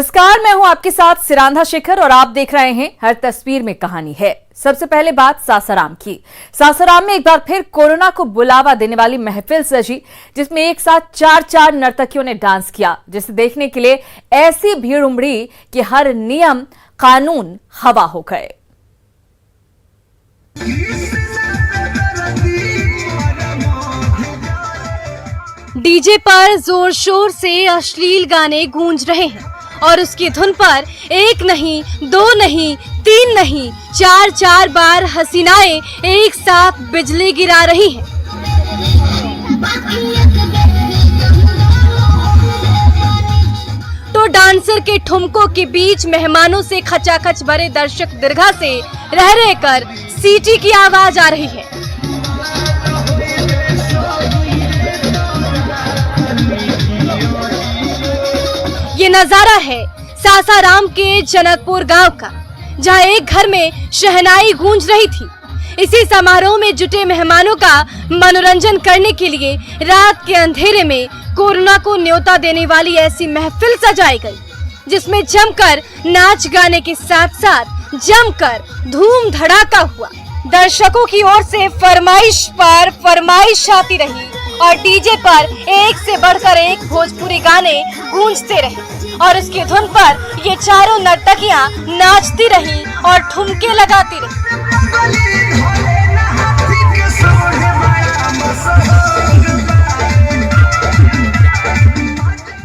नमस्कार, मैं हूं आपके साथ सिरांधा शेखर और आप देख रहे हैं हर तस्वीर में कहानी है। सबसे पहले बात सासाराम की। सासाराम में एक बार फिर कोरोना को बुलावा देने वाली महफिल सजी, जिसमें एक साथ चार नर्तकियों ने डांस किया, जिसे देखने के लिए ऐसी भीड़ उमड़ी कि हर नियम कानून हवा हो गए। डीजे पर जोर शोर से अश्लील गाने गूंज रहे हैं और उसकी धुन पर एक नहीं, दो नहीं, तीन नहीं, चार बार हसीनाएं एक साथ बिजली गिरा रही हैं। तो डांसर के ठुमकों के बीच मेहमानों से खचाखच भरे दर्शक दीर्घा से रह रहकर सीटी की आवाज आ रही है। ये नजारा है सासाराम के जनकपुर गांव का, जहां एक घर में शहनाई गूंज रही थी। इसी समारोह में जुटे मेहमानों का मनोरंजन करने के लिए रात के अंधेरे में कोरोना को न्योता देने वाली ऐसी महफिल सजाई गई, जिसमें जमकर नाच गाने के साथ साथ जमकर धूम धड़ाका हुआ। दर्शकों की ओर से फरमाइश पर फरमाइश आती रही और डीजे पर एक से बढ़कर एक भोजपुरी गाने गूंजते रहे और उसकी धुन पर ये चारों नर्तकियां नाचती रही और ठुमके लगाती रही।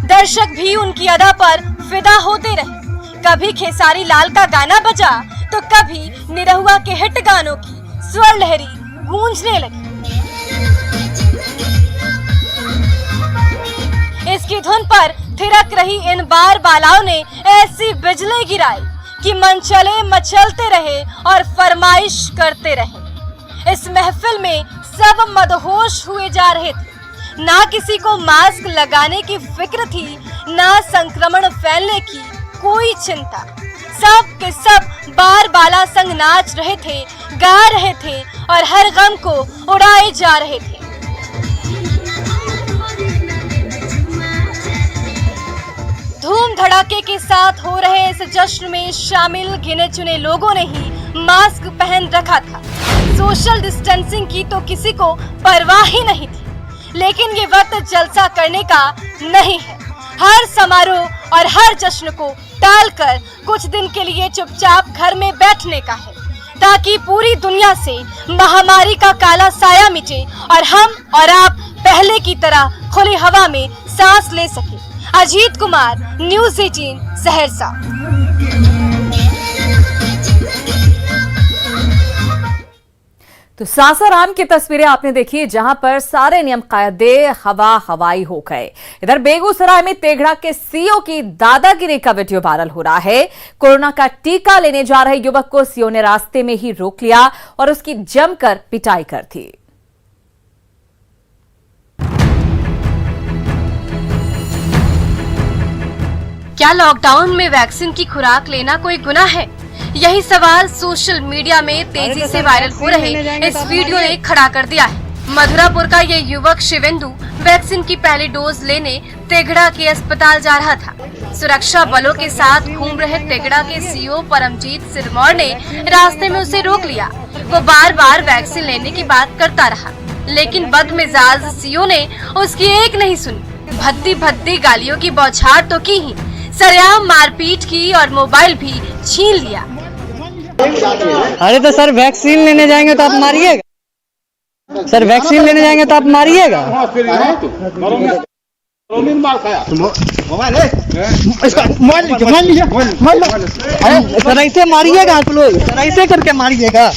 दर्शक भी उनकी अदा पर फिदा होते रहे। कभी खेसारी लाल का गाना बजा तो कभी निरहुआ के हिट गानों की स्वर लहरी गूंजने लगी। इसकी धुन पर थिरक रही इन बार बालाओं ने ऐसी बिजली गिराई कि मनचले मचलते रहे और फरमाइश करते रहे। इस महफिल में सब मदहोश हुए जा रहे थे। ना किसी को मास्क लगाने की फिक्र थी, ना संक्रमण फैलने की कोई चिंता। सब के सब बार बाला संग नाच रहे थे, गा रहे थे और हर गम को उड़ाए जा रहे थे। धूम धड़ाके के साथ हो रहे इस जश्न में शामिल गिने चुने लोगों ने ही मास्क पहन रखा था। सोशल डिस्टेंसिंग की तो किसी को परवाह ही नहीं थी, लेकिन ये वक्त जलसा करने का नहीं है। हर समारोह और हर जश्न को टालकर कुछ दिन के लिए चुपचाप घर में बैठने का है, ताकि पूरी दुनिया से महामारी का काला साया मिटे और हम और आप पहले की तरह खुली हवा में सांस ले सके। अजीत कुमार, न्यूज़ 18, सहरसा। तो सासाराम की तस्वीरें आपने देखी, जहां पर सारे नियम कायदे हवा हवाई हो गए। इधर बेगूसराय में तेघड़ा के सीओ की दादागिरी का वीडियो वायरल हो रहा है। कोरोना का टीका लेने जा रहे युवक को सीओ ने रास्ते में ही रोक लिया और उसकी जमकर पिटाई कर दी। क्या लॉकडाउन में वैक्सीन की खुराक लेना कोई गुनाह है? यही सवाल सोशल मीडिया में तेजी से वायरल हो रहे इस वीडियो ने खड़ा कर दिया है। मधुरापुर का ये युवक शिवेंदु वैक्सीन की पहली डोज लेने तेघड़ा के अस्पताल जा रहा था। सुरक्षा बलों के साथ घूम रहे तेघड़ा के सीओ परमजीत सिरमौर ने रास्ते में उसे रोक लिया। वो बार बार वैक्सीन लेने की बात करता रहा, लेकिन बदमिजाज सीओ ने उसकी एक नहीं सुनी। भद्दी गालियों की बौछार तो की ही, सरेआम मारपीट की और मोबाइल भी छीन लिया। अरे तो सर वैक्सीन लेने जाएंगे तो आप मारिएगा। सर वैक्सीन लेने जाएंगे तो आप मारिएगा। सर ऐसे मारिएगा आप लोग, सर ऐसे करके मारिएगा।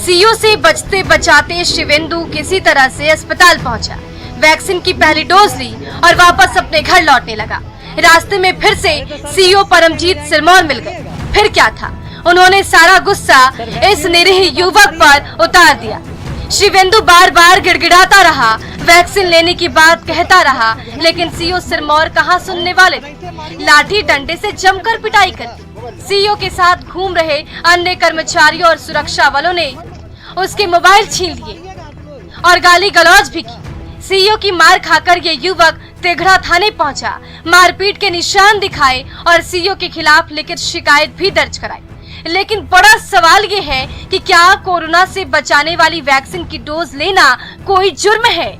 सीओ से बचते बचाते शिवेंदु किसी तरह से अस्पताल पहुंचा, वैक्सीन की पहली डोज ली और वापस अपने घर लौटने लगा। रास्ते में फिर से सीओ परमजीत सिरमौर मिल गए। फिर क्या था, उन्होंने सारा गुस्सा इस निरीह युवक पर उतार दिया। शिवेंदु बार बार गिड़गिड़ाता रहा, वैक्सीन लेने की बात कहता रहा, लेकिन सीओ सिरमौर कहाँ सुनने वाले थे। लाठी डंडे से जमकर पिटाई कर सीओ के साथ घूम रहे अन्य कर्मचारियों और सुरक्षा वालों ने उसके मोबाइल छीन लिए और गाली गलौज भी की। सीईओ की मार खाकर ये युवक तेघड़ा थाने पहुंचा, मारपीट के निशान दिखाए और सीईओ के खिलाफ लिखित शिकायत भी दर्ज कराई। लेकिन बड़ा सवाल ये है कि क्या कोरोना से बचाने वाली वैक्सीन की डोज लेना कोई जुर्म है?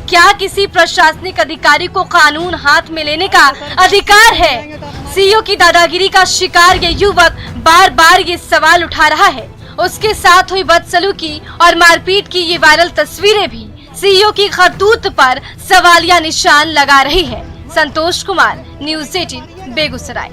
क्या किसी प्रशासनिक अधिकारी को कानून हाथ में लेने का अधिकार है? सीईओ की दादागिरी का शिकार ये युवक बार बार ये सवाल उठा रहा है। उसके साथ हुई बदसलूकी और मारपीट की ये वायरल तस्वीरें भी सीईओ की करतूत पर सवालिया निशान लगा रही है। संतोष कुमार, न्यूज़ 18, बेगूसराय।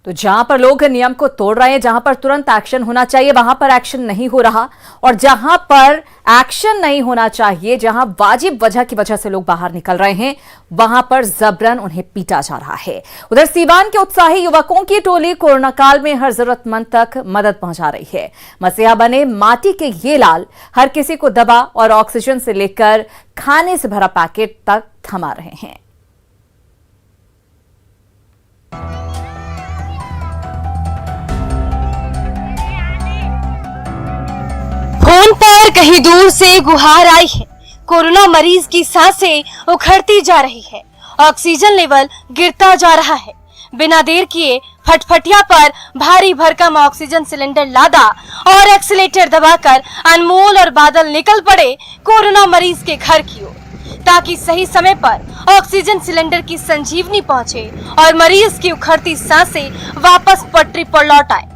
तो जहां पर लोग नियम को तोड़ रहे हैं, जहां पर तुरंत एक्शन होना चाहिए, वहां पर एक्शन नहीं हो रहा, और जहां पर एक्शन नहीं होना चाहिए, जहां वाजिब वजह की वजह से लोग बाहर निकल रहे हैं, वहां पर जबरन उन्हें पीटा जा रहा है। उधर सीवान के उत्साही युवकों की टोली कोरोना काल में हर जरूरतमंद तक मदद पहुंचा रही है। मसीहा बने माटी के ये लाल हर किसी को दवा और ऑक्सीजन से लेकर खाने से भरा पैकेट तक थमा रहे हैं। फोन पर कहीं दूर से गुहार आई है। कोरोना मरीज की सांसें उखड़ती जा रही है, ऑक्सीजन लेवल गिरता जा रहा है। बिना देर किए फटफटिया पर भारी भरकम ऑक्सीजन सिलेंडर लादा और एक्सीलेटर दबाकर अनमोल और बादल निकल पड़े कोरोना मरीज के घर की ओर, ताकि सही समय पर ऑक्सीजन सिलेंडर की संजीवनी पहुंचे और मरीज की उखड़ती सांसें वापस पटरी पर लौट आए।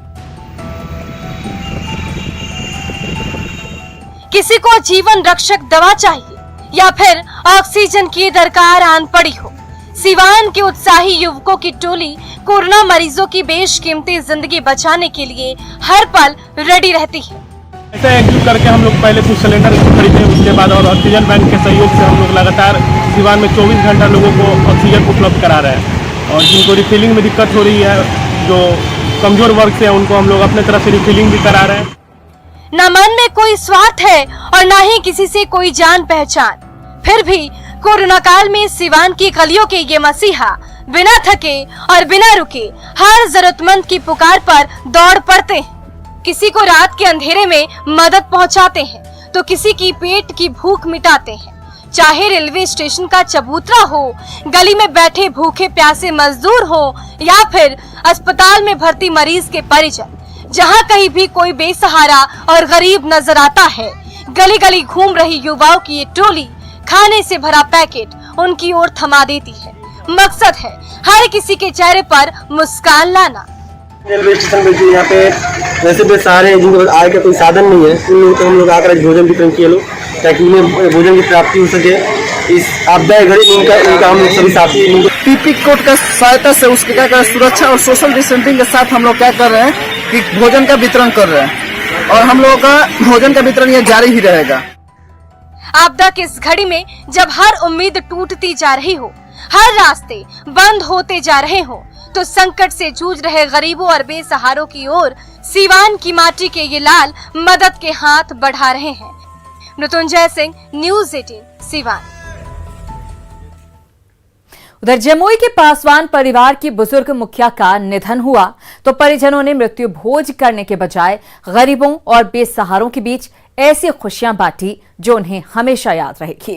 किसी को जीवन रक्षक दवा चाहिए या फिर ऑक्सीजन की दरकार आन पड़ी हो, सिवान के उत्साही युवकों की टोली कोरोना मरीजों की बेशकीमती जिंदगी बचाने के लिए हर पल रेडी रहती है। ऐसे एकजुट करके हम लोग पहले कुछ सिलेंडर खरीदे, उसके बाद और ऑक्सीजन बैंक के सहयोग से हम लोग लगातार सिवान में 24 घंटा लोगों को ऑक्सीजन उपलब्ध करा रहे हैं। और जिनको रिफिलिंग में दिक्कत हो रही है, जो कमजोर वर्ग से, उनको हम लोग अपने तरफ से रिफिलिंग भी करा रहे हैं। न मन में कोई स्वार्थ है और न ही किसी से कोई जान पहचान, फिर भी कोरोना काल में सिवान की गलियों के ये मसीहा बिना थके और बिना रुके हर जरूरतमंद की पुकार पर दौड़ पड़ते हैं। किसी को रात के अंधेरे में मदद पहुंचाते हैं, तो किसी की पेट की भूख मिटाते हैं। चाहे रेलवे स्टेशन का चबूतरा हो, गली में बैठे भूखे प्यासे मजदूर हो या फिर अस्पताल में भर्ती मरीज के परिजन, जहां कहीं भी कोई बेसहारा और गरीब नजर आता है, गली गली घूम रही युवाओं की ये टोली खाने से भरा पैकेट उनकी ओर थमा देती है। मकसद है हर किसी के चेहरे पर मुस्कान लाना। रेलवे स्टेशन पे जो यहाँ पे वैसे बेसहारे हैं, जिनके पास आय का कोई साधन नहीं है, उन लोगों को हम लोग आकर भोजन वितरण किए लोग, ताकि उन्हें भोजन की प्राप्ति हो सके। इस आपदा घड़ी इनका हम लोग सभी साथी पीपी कोड का सहायता से उसके क्या कर सुरक्षा और सोशल डिस्टेंसिंग के साथ हम लोग क्या कर रहे हैं कि भोजन का वितरण कर रहे हैं, और हम लोगों का भोजन का वितरण ये जारी ही रहेगा। आपदा की इस घड़ी में जब हर उम्मीद टूटती जा रही हो, हर रास्ते बंद होते जा रहे हो, तो संकट से जूझ रहे गरीबों और बेसहारों की ओर सिवान की माटी के ये लाल मदद के हाथ बढ़ा रहे हैं। मृत्युंजय सिंह, न्यूज़ 18, सिवान। उधर जमुई के पासवान परिवार की बुजुर्ग मुखिया का निधन हुआ, तो परिजनों ने मृत्यु भोज करने के बजाय गरीबों और बेसहारों के बीच ऐसी खुशियां बांटी जो उन्हें हमेशा याद रहेगी।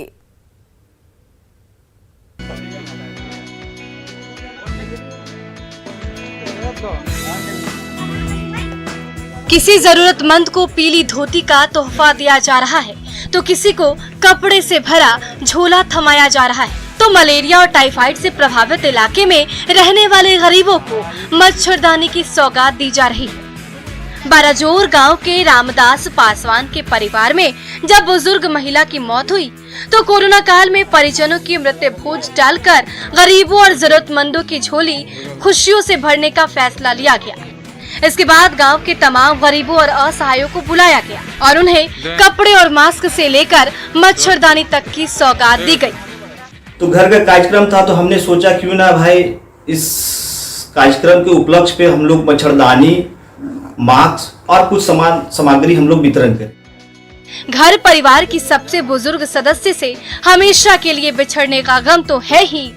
किसी जरूरतमंद को पीली धोती का तोहफा दिया जा रहा है, तो किसी को कपड़े से भरा झोला थमाया जा रहा है, तो मलेरिया और टाइफाइड से प्रभावित इलाके में रहने वाले गरीबों को मच्छरदानी की सौगात दी जा रही है। बाराजोर गांव के रामदास पासवान के परिवार में जब बुजुर्ग महिला की मौत हुई, तो कोरोना काल में परिजनों की मृत्यु भोज डालकर गरीबों और जरूरतमंदों की झोली खुशियों से भरने का फैसला लिया गया। इसके बाद गांव के तमाम गरीबों और असहायों को बुलाया गया और उन्हें कपड़े और मास्क से लेकर मच्छरदानी तक की सौगात दी गई। तो घर का कार्यक्रम था, तो हमने सोचा क्यों ना भाई इस कार्यक्रम के उपलक्ष्य पे हम लोग मच्छरदानी, मास्क और कुछ सामग्री हम लोग वितरण करें। घर परिवार की सबसे बुजुर्ग सदस्य से हमेशा के लिए बिछड़ने का गम तो है ही,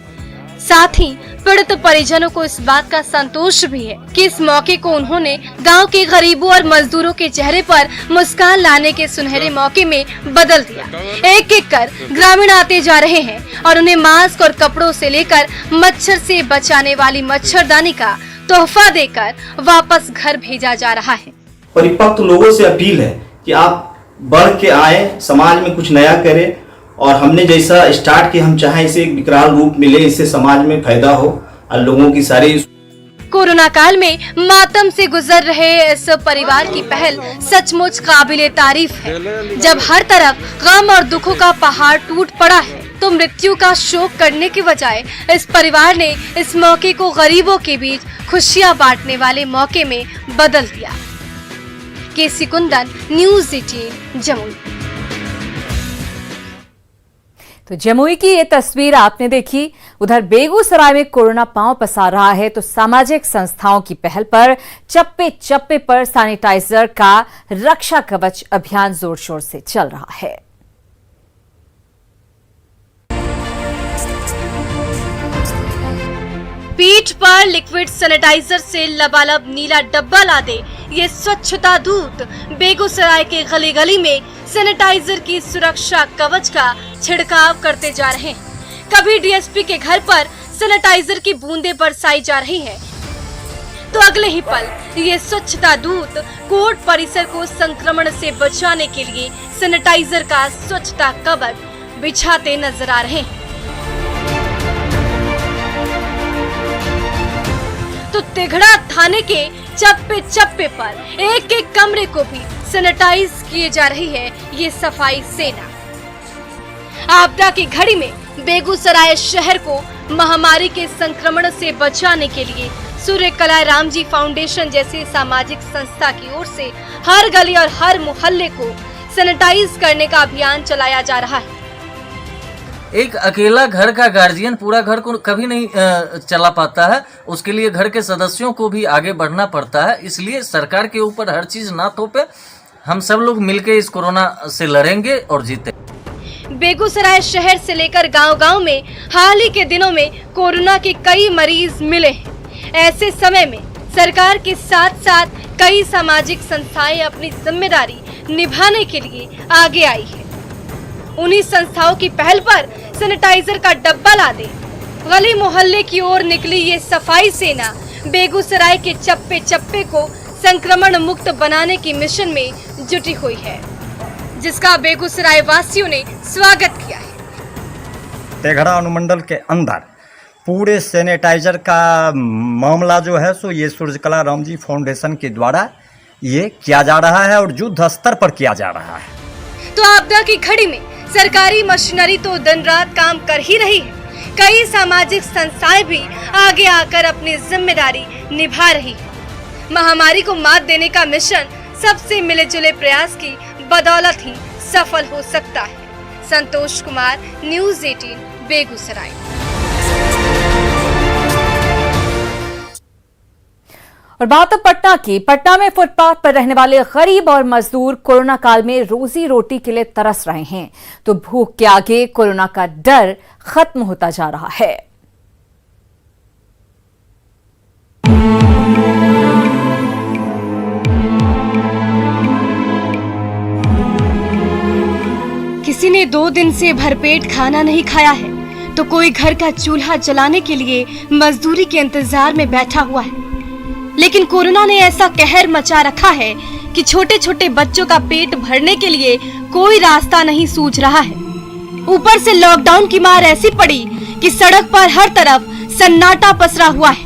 साथ ही पीड़ित परिजनों को इस बात का संतोष भी है कि इस मौके को उन्होंने गांव के गरीबों और मजदूरों के चेहरे पर मुस्कान लाने के सुनहरे मौके में बदल दिया। एक एक कर ग्रामीण आते जा रहे हैं और उन्हें मास्क और कपड़ों से लेकर मच्छर से बचाने वाली मच्छरदानी का तोहफा देकर वापस घर भेजा जा रहा है। परिपक्व लोगों से अपील है कि आप बढ़ के आए, समाज में कुछ नया करें और हमने जैसा स्टार्ट किया हम चाहें इसे एक विकराल रूप मिले, इससे समाज में फायदा हो और लोगों की सारी। कोरोना काल में मातम से गुजर रहे इस परिवार की पहल सचमुच काबिले तारीफ है। जब हर तरफ गम और दुखों का पहाड़ टूट पड़ा है तो मृत्यु का शोक करने के बजाय इस परिवार ने इस मौके को गरीबों के बीच खुशियां बांटने वाले मौके में बदल दिया। केसी कुंदन, न्यूज़ 18 जमुई। तो जमुई की ये तस्वीर आपने देखी। उधर बेगूसराय में कोरोना पांव पसार रहा है तो सामाजिक संस्थाओं की पहल पर चप्पे चप्पे पर सैनिटाइजर का रक्षा कवच अभियान जोर शोर से चल रहा है। पीठ पर लिक्विड सैनिटाइजर से लबालब नीला डब्बा ला दे ये स्वच्छता दूत बेगूसराय के गली गली में सैनिटाइजर की सुरक्षा कवच का छिड़काव करते जा रहे हैं। कभी डीएसपी के घर पर सैनिटाइजर की बूंदें बरसाई जा रही हैं, तो अगले ही पल ये स्वच्छता दूत कोर्ट परिसर को संक्रमण से बचाने के लिए सैनिटाइजर का स्वच्छता कवच बिछाते नजर आ रहे हैं। तो तिघड़ा थाने के चप्पे चप्पे पर एक एक कमरे को भी सैनिटाइज किए जा रही है ये सफाई सेना। आपदा की घड़ी में बेगूसराय शहर को महामारी के संक्रमण से बचाने के लिए सूर्यकला रामजी फाउंडेशन जैसी सामाजिक संस्था की ओर से हर गली और हर मोहल्ले को सैनिटाइज करने का अभियान चलाया जा रहा है। एक अकेला घर का गार्जियन पूरा घर को कभी नहीं चला पाता है, उसके लिए घर के सदस्यों को भी आगे बढ़ना पड़ता है। इसलिए सरकार के ऊपर हर चीज ना थोपे, हम सब लोग मिलकर इस कोरोना से लड़ेंगे और जीते। बेगूसराय शहर से लेकर गांव-गांव में हाल ही के दिनों में कोरोना के कई मरीज मिले हैं। ऐसे समय में सरकार के साथ साथ कई सामाजिक संस्थाएं अपनी जिम्मेदारी निभाने के लिए आगे आई है। उन्हीं संस्थाओं की पहल पर सैनिटाइजर का डब्बा ला दे गली मोहल्ले की ओर निकली ये सफाई सेना बेगूसराय के चप्पे चप्पे को संक्रमण मुक्त बनाने की मिशन में जुटी हुई है, जिसका बेगूसराय वासियों ने स्वागत किया है। तेघड़ा अनुमंडल के अंदर पूरे सैनिटाइजर का मामला जो है सो ये सूर्यकला रामजी फाउंडेशन के द्वारा ये किया जा रहा है और युद्ध स्तर पर किया जा रहा है। तो आपदा की घड़ी में सरकारी मशीनरी तो दिन रात काम कर ही रही है, कई सामाजिक संस्थाएं भी आगे आकर अपनी जिम्मेदारी निभा रही है। महामारी को मात देने का मिशन सबसे मिले जुले प्रयास की बदौलत ही सफल हो सकता है। संतोष कुमार, न्यूज़ 18 बेगूसराय। और बात अब पटना की। पटना में फुटपाथ पर रहने वाले गरीब और मजदूर कोरोना काल में रोजी रोटी के लिए तरस रहे हैं, तो भूख के आगे कोरोना का डर खत्म होता जा रहा है। किसी ने 2 दिन से भरपेट खाना नहीं खाया है, तो कोई घर का चूल्हा जलाने के लिए मजदूरी के इंतजार में बैठा हुआ है। लेकिन कोरोना ने ऐसा कहर मचा रखा है कि छोटे छोटे बच्चों का पेट भरने के लिए कोई रास्ता नहीं सूझ रहा है। ऊपर से लॉकडाउन की मार ऐसी पड़ी कि सड़क पर हर तरफ सन्नाटा पसरा हुआ है,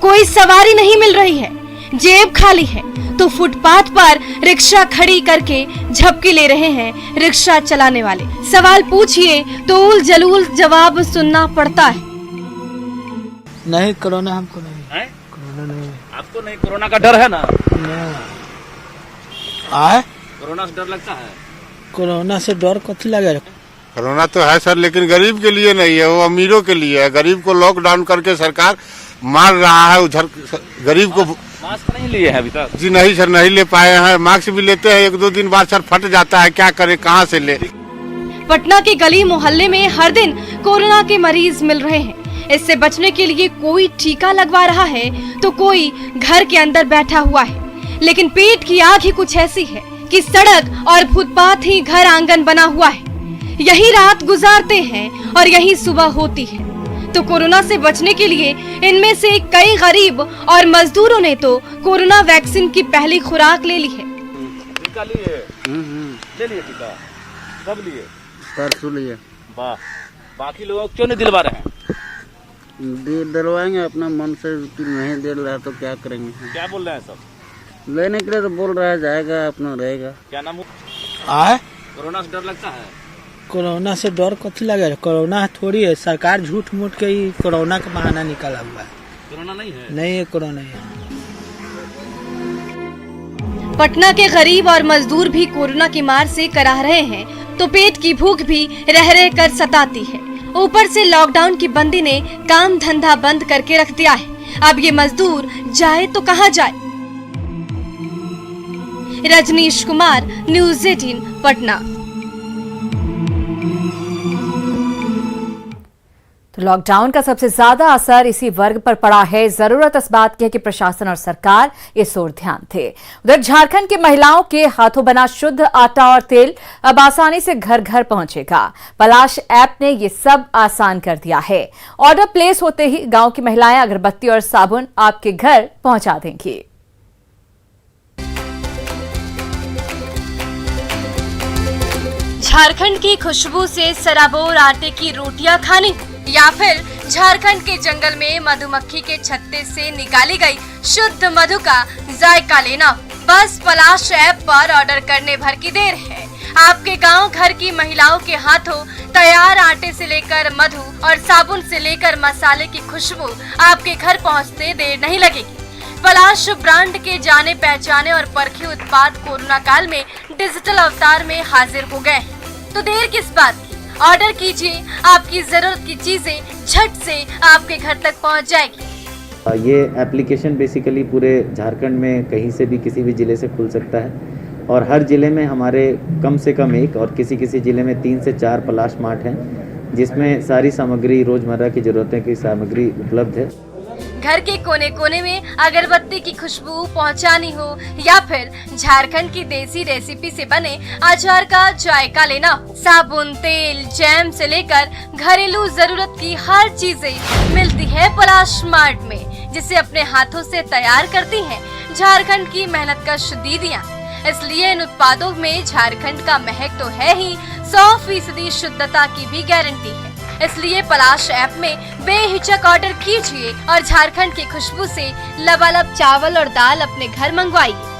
कोई सवारी नहीं मिल रही है, जेब खाली है, तो फुटपाथ पर रिक्शा खड़ी करके झपकी ले रहे हैं रिक्शा चलाने वाले। सवाल पूछिए तो उल जलूल जवाब सुनना पड़ता है। नहीं, कोरोना हमको नहीं है? कोरोना नहीं। आपको नहीं? कोरोना का डर है ना? आए? कोरोना से डर लगता है? कोरोना से डर कथी लगेगा? कोरोना तो है सर, लेकिन गरीब के लिए नहीं है, वो अमीरों के लिए है। गरीब को लॉकडाउन करके सरकार मार रहा है। उधर गरीब को मास्क नहीं लिए हैं अभी तक? जी नहीं सर, नहीं ले पाए हैं। मास्क भी लेते हैं 1-2 दिन बाद सर फट जाता है, क्या करे, कहाँ से ले। पटना के गली मोहल्ले में हर दिन कोरोना के मरीज मिल रहे हैं। इससे बचने के लिए कोई टीका लगवा रहा है तो कोई घर के अंदर बैठा हुआ है। लेकिन पेट की आग ही कुछ ऐसी है कि सड़क और फुटपाथ ही घर आंगन बना हुआ है। यही रात गुजारते हैं और यही सुबह होती है। तो कोरोना से बचने के लिए इनमें से कई गरीब और मजदूरों ने तो कोरोना वैक्सीन की पहली खुराक ले ली है। टीका लिए? ले लिए टीका? कब लिए? परसों लिए। वाह, बाकी लोगों को क्यों नहीं दिलवा रहे हैं? दिलवाएंगे अपना मन से, नहीं दिल रहा तो क्या करेंगे। क्या बोल रहे हैं सब? लेने के लिए तो बोल रहा है, जाएगा अपना रहेगा। क्या नाम? कोरोना से डर लगता है? कोरोना से डर कथी लगे? कोरोना थोड़ी है, सरकार झूठ मूठ के ही कोरोना का बहाना निकाला हुआ है। कोरोना नहीं है? नहीं है, कोरोना नहीं है। पटना के गरीब और मजदूर भी कोरोना की मार से कराह रहे हैं तो पेट की भूख भी रह रह कर सताती है। ऊपर से लॉकडाउन की बंदी ने काम धंधा बंद करके रख दिया है। अब ये मजदूर जाए तो कहां जाए? रजनीश कुमार, न्यूज़ 18 पटना। तो लॉकडाउन का सबसे ज्यादा असर इसी वर्ग पर पड़ा है। जरूरत इस बात की है कि प्रशासन और सरकार इस ओर ध्यान दे। उधर झारखंड की महिलाओं के हाथों बना शुद्ध आटा और तेल अब आसानी से घर घर पहुंचेगा। पलाश ऐप ने ये सब आसान कर दिया है। ऑर्डर प्लेस होते ही गांव की महिलाएं अगरबत्ती और साबुन आपके घर पहुंचा देंगी। झारखंड की खुशबू से सराबोर आटे की रोटियां खानी या फिर झारखंड के जंगल में मधुमक्खी के छत्ते से निकाली गई शुद्ध मधु का जायका लेना, बस पलाश ऐप पर ऑर्डर करने भर की देर है। आपके गांव घर की महिलाओं के हाथों तैयार आटे से लेकर मधु और साबुन से लेकर मसाले की खुशबू आपके घर पहुंचते देर नहीं लगेगी। पलाश ब्रांड के जाने पहचाने और परखे उत्पाद कोरोना काल में डिजिटल अवतार में हाजिर हो गए हैं। तो देर किस बात की? ऑर्डर कीजिए, आपकी जरूरत की चीजें झट से आपके घर तक पहुंच जाएगी। ये एप्लीकेशन बेसिकली पूरे झारखंड में कहीं से भी किसी भी ज़िले से खुल सकता है और हर ज़िले में हमारे कम से कम एक और किसी किसी ज़िले में 3 से 4 पलाश मार्ट हैं जिसमें सारी सामग्री, रोज़मर्रा की ज़रूरतें की सामग्री उपलब्ध है। घर के कोने कोने में अगरबत्ती की खुशबू पहुंचानी हो या फिर झारखंड की देसी रेसिपी से बने अचार का जायका लेना हो, साबुन, तेल, जैम से लेकर घरेलू जरूरत की हर चीजें मिलती है पलाश मार्ट में, जिसे अपने हाथों से तैयार करती हैं झारखंड की मेहनतकश दीदियां। इसलिए इन उत्पादों में झारखंड का महक तो है ही, 100% शुद्धता की भी गारंटी है। इसलिए पलाश ऐप में बेहिचक ऑर्डर कीजिए और झारखंड की खुशबू से लबालब चावल और दाल अपने घर मंगवाइए।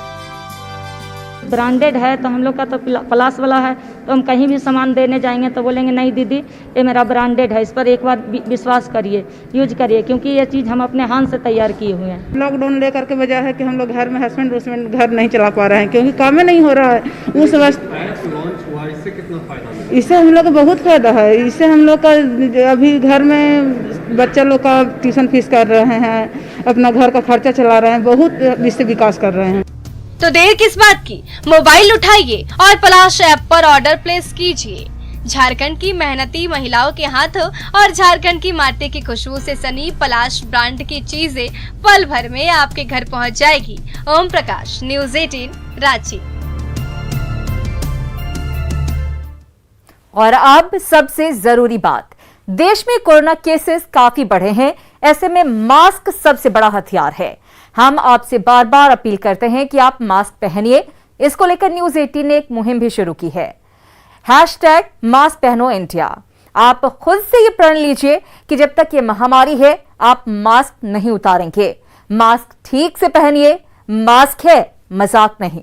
ब्रांडेड है तो हम लोग का तो पलाश वाला है, तो हम कहीं भी सामान देने जाएंगे तो बोलेंगे नहीं दीदी ये मेरा ब्रांडेड है, इस पर एक बार विश्वास करिए, यूज करिए, क्योंकि ये चीज़ हम अपने हाथ से तैयार किए हुए हैं। लॉकडाउन लेकर के वजह है कि हम लोग घर में हस्बैंड घर नहीं चला पा रहे हैं क्योंकि काम नहीं हो रहा है। उस इससे हम लोग को बहुत फायदा है। इससे हम लोग का अभी घर में बच्चा लोग का ट्यूशन फीस कर रहे हैं, अपना घर का खर्चा चला रहे हैं, बहुत इससे विकास कर रहे हैं। तो देर किस बात की? मोबाइल उठाइए और पलाश ऐप पर ऑर्डर प्लेस कीजिए। झारखंड की मेहनती महिलाओं के हाथों और झारखंड की माटी की खुशबू से सनी पलाश ब्रांड की चीजें पल भर में आपके घर पहुंच जाएगी। ओम प्रकाश, न्यूज़ 18 रांची। और अब सबसे जरूरी बात, देश में कोरोना केसेस काफी बढ़े हैं। ऐसे में मास्क सबसे बड़ा हथियार है। हम आपसे बार बार अपील करते हैं कि आप मास्क पहनिए। इसको लेकर न्यूज़ 18 ने एक मुहिम भी शुरू की है, #मास्क पहनो इंडिया। आप खुद से ये प्रण लीजिए कि जब तक ये महामारी है आप मास्क नहीं उतारेंगे। मास्क ठीक से पहनिए, मास्क है, मजाक नहीं।